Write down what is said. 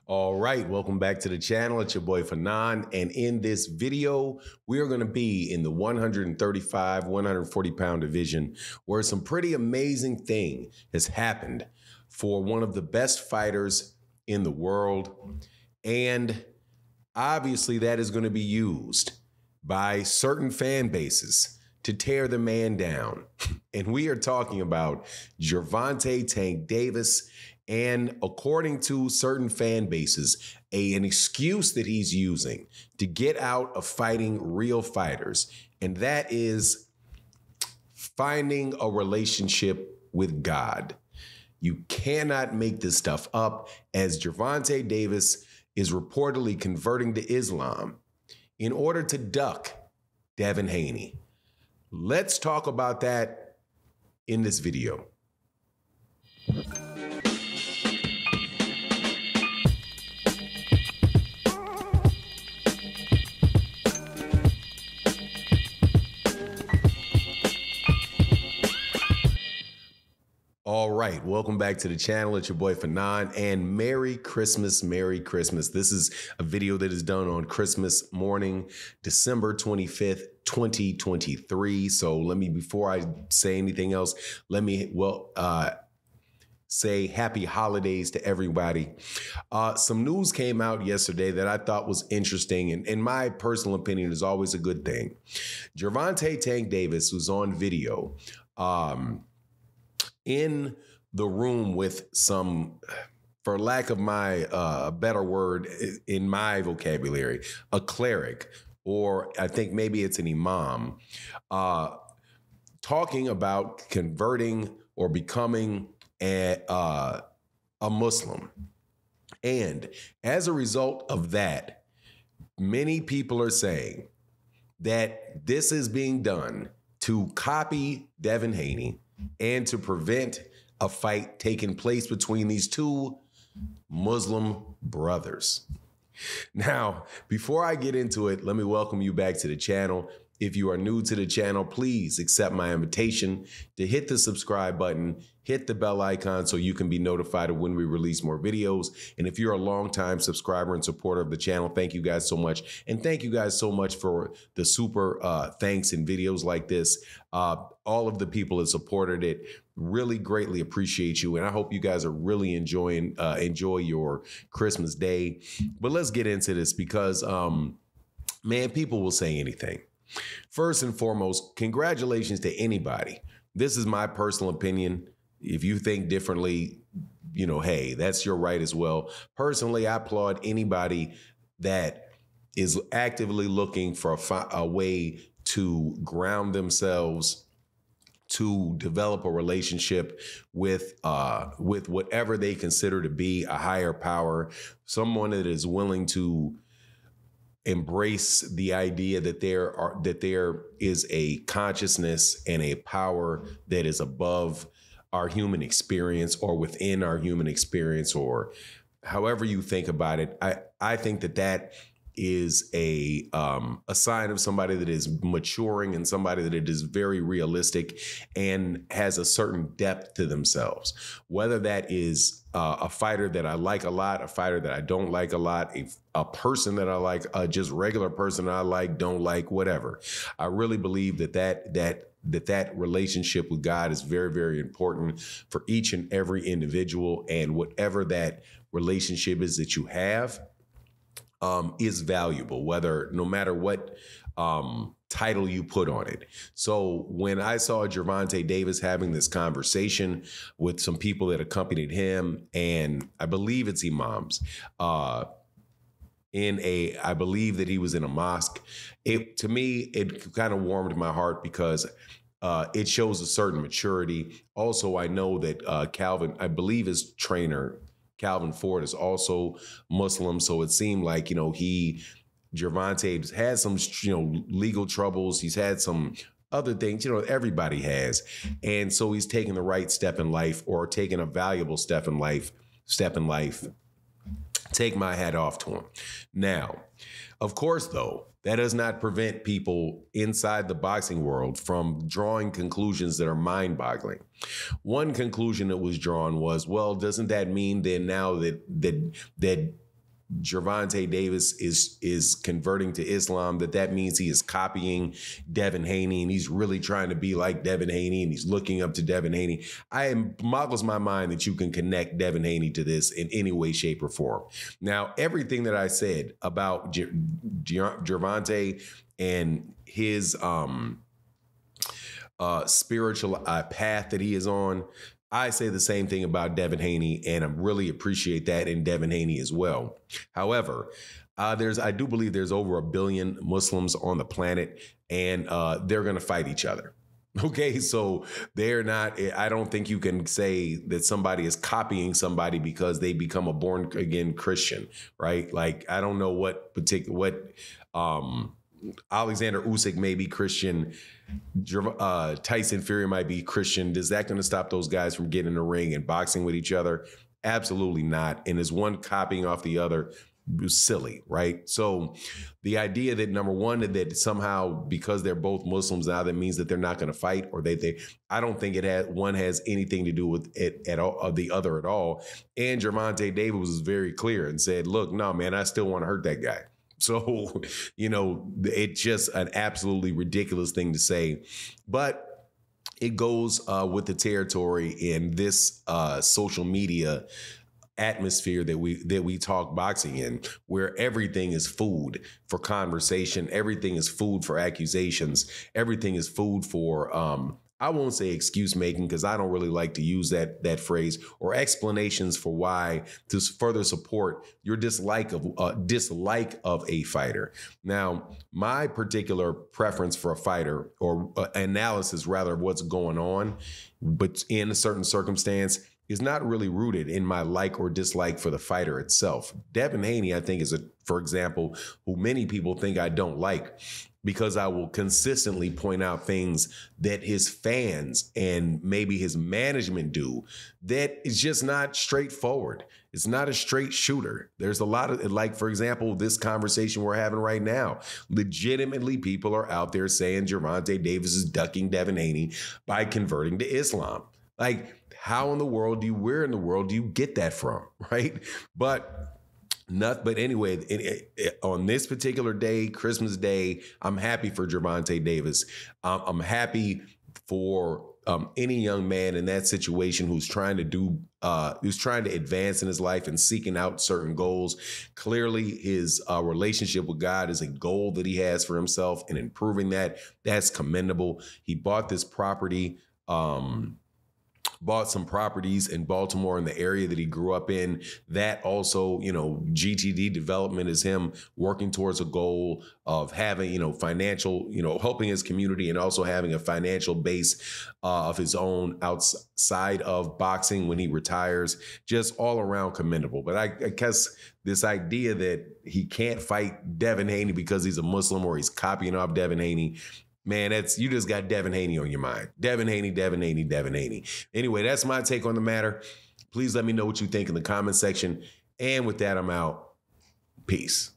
All right, welcome back to the channel. It's your boy Fanon, and in this video, we are going to be in the 135, 140-pound division, where some pretty amazing thing has happened for one of the best fighters in the world, and obviously that is going to be used by certain fan bases to tear the man down. And we are talking about Gervonta Tank Davis. And according to certain fan bases, an excuse that he's using to get out of fighting real fighters, and that is finding a relationship with God. You cannot make this stuff up, as Gervonta Davis is reportedly converting to Islam in order to duck Devin Haney. Let's talk about that in this video. All right, welcome back to the channel. It's your boy Fanon, and Merry Christmas, Merry Christmas. This is a video that is done on Christmas morning, December 25th, 2023. So before I say anything else, let me, say happy holidays to everybody. Some news came out yesterday that I thought was interesting, and in my personal opinion is always a good thing. Gervonta Tank Davis was on video, in the room with some, for lack of my better word in my vocabulary, a cleric, or I think maybe it's an imam, talking about converting or becoming a Muslim. And as a result of that, many people are saying that this is being done to copy Devin Haney and to prevent a fight taking place between these two Muslim brothers. Now, before I get into it, let me welcome you back to the channel. If you are new to the channel, please accept my invitation to hit the subscribe button, hit the bell icon so you can be notified of when we release more videos. And if you're a longtime subscriber and supporter of the channel, thank you guys so much. And thank you guys so much for the super thanks in videos like this. All of the people that supported it, really greatly appreciate you. And I hope you guys are really enjoy your Christmas day. But let's get into this because, man, people will say anything. First and foremost, congratulations to anybody. This is my personal opinion. If you think differently, you know, hey, that's your right as well. Personally, I applaud anybody that is actively looking for a way to ground themselves, to develop a relationship with whatever they consider to be a higher power, someone that is willing to embrace the idea that there is a consciousness and a power that is above our human experience or within our human experience, or however you think about it. I think that is a sign of somebody that is maturing and somebody that it is very realistic and has a certain depth to themselves. Whether that is a fighter that I like a lot, a fighter that I don't like a lot, a person that I like, just regular person that I like, don't like, whatever. I really believe that relationship with God is very, very important for each and every individual, and whatever that relationship is that you have is valuable, no matter what title you put on it. So when I saw Gervonta Davis having this conversation with some people that accompanied him, and I believe it's imams, I believe that he was in a mosque, to me, it kind of warmed my heart because it shows a certain maturity. Also, I know that Calvin, I believe his trainer, Calvin Ford, is also Muslim. So it seemed like, Gervonta had some, legal troubles. He's had some other things, everybody has. And so he's taking the right step in life, or taking a valuable step in life. Take my hat off to him. Now, of course, though, that does not prevent people inside the boxing world from drawing conclusions that are mind-boggling. One conclusion that was drawn was, well, doesn't that mean then now that Gervonta Davis is converting to Islam, that means he is copying Devin Haney, and he's really trying to be like Devin Haney, and he's looking up to Devin Haney. Boggles my mind that you can connect Devin Haney to this in any way, shape, or form. Now, everything that I said about Gervonta and his spiritual path that he is on, I say the same thing about Devin Haney, and I really appreciate that in Devin Haney as well. However, I do believe there's over 1 billion Muslims on the planet, and they're going to fight each other. Okay, so they're not, I don't think you can say that somebody is copying somebody because they become a born again Christian, right? Like, I don't know what Alexander Usyk may be Christian, Tyson Fury might be Christian. Is that going to stop those guys from getting in the ring and boxing with each other? Absolutely not. And is one copying off the other? Silly, right? So the idea that, number one, that somehow because they're both Muslims now, that means that they're not going to fight, or I don't think one has anything to do with it at all, or the other at all. And Gervonta Davis was very clear and said, look, no, man, I still want to hurt that guy. So, it's just an absolutely ridiculous thing to say. But it goes with the territory in this social media atmosphere that we talk boxing in, where everything is food for conversation, everything is food for accusations, everything is food for I won't say excuse making, because I don't really like to use that phrase, or explanations for why to further support your dislike of a fighter. Now, my particular preference for a fighter, or analysis rather of what's going on, but in a certain circumstance, is not really rooted in my like or dislike for the fighter itself. Devin Haney, I think, is for example, who many people think I don't like, because I will consistently point out things that his fans and maybe his management do that is just not straightforward. It's not a straight shooter. There's a lot of, like, for example, this conversation we're having right now. Legitimately, people are out there saying Gervonta Davis is ducking Devin Haney by converting to Islam. Like, where in the world do you get that from, right? But anyway, on this particular day, Christmas Day, I'm happy for Gervonta Davis. I'm happy for any young man in that situation who's trying to advance in his life and seeking out certain goals. Clearly, his relationship with God is a goal that he has for himself, and improving that, that's commendable. He bought this property, bought some properties in Baltimore, in the area that he grew up in. That also, GTD development is him working towards a goal of having, financial, helping his community, and also having a financial base of his own outside of boxing when he retires. Just all around commendable. But I guess this idea that he can't fight Devin Haney because he's a Muslim, or he's copying off Devin Haney, man, you just got Devin Haney on your mind. Devin Haney, Devin Haney, Devin Haney. Anyway, that's my take on the matter. Please let me know what you think in the comment section. And with that, I'm out. Peace.